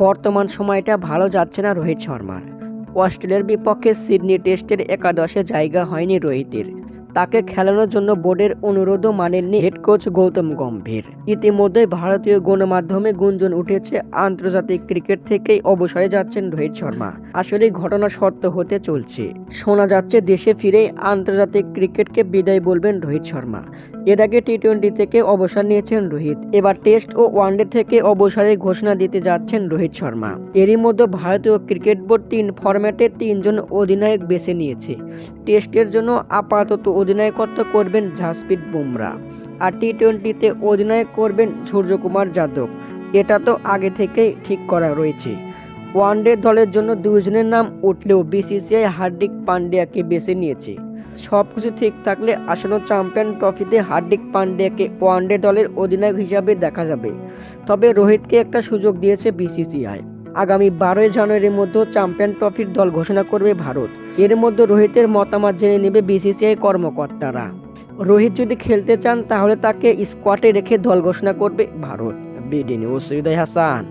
বর্তমান সময়টা ভালো যাচ্ছে না রোহিত শর্মার। অস্ট্রেলিয়ার বিপক্ষে সিডনি টেস্টের একাদশে জায়গা হয়নি রোহিতের। তাকে খেলানোর জন্য বোর্ডের অনুরোধও মানেননি হেড কোচ গৌতম গম্ভীর। ইতিমধ্যে ভারতীয় গণমাধ্যমে গুঞ্জন উঠেছে আন্তর্জাতিক ক্রিকেট থেকেই অবসরে যাচ্ছেন রোহিত শর্মা। আসলে ঘটনা সত্য হতে চলছে। শোনা যাচ্ছে দেশে ফিরেই আন্তর্জাতিক ক্রিকেটকে বিদায় বলবেন রোহিত শর্মা। এর আগে টি-20 থেকে অবসর নিয়েছেন রোহিত, এবার টেস্ট ও ওয়ানডে থেকে অবসরের ঘোষণা দিতে যাচ্ছেন রোহিত শর্মা। এরই মধ্যে ভারতীয় ক্রিকেট বোর্ড 3 ফরম্যাটে 3 জন অধিনায়ক বেছে নিয়েছে। টেস্টের জন্য আপাতত অধিনায়কত্ব করবেন জাসপ্রীত বুমরা, আর টি-20তে অধিনায়ক করবেন সূর্যকুমার যাদব। এটা তো আগে থেকেই ঠিক করা রয়েছে। ওয়ানডে দলের জন্য 2 জনের নাম উঠলেও বিসিসিআই হার্দিক পান্ডিয়াকে বেছে নিয়েছে। সবকিছু ঠিক থাকলে আসন্ন চ্যাম্পিয়ন ট্রফিতে হার্দিক পান্ডিয়াকে ওয়ানডে দলের অধিনায়ক হিসাবে দেখা যাবে। তবে রোহিতকে একটা সুযোগ দিয়েছে বিসিসিআই। আগামী 12 জানুয়ারির মধ্যে চ্যাম্পিয়ন ট্রফির দল ঘোষণা করবে ভারত। এর মধ্যে রোহিতের মতামত জেনে নেবে বিসিসিআই কর্মকর্তারা। রোহিত যদি খেলতে চান তাহলে তাকে স্কোয়াডে রেখে দল ঘোষণা করবে ভারত। বিডি নিউজ, হৃদয় হাসান।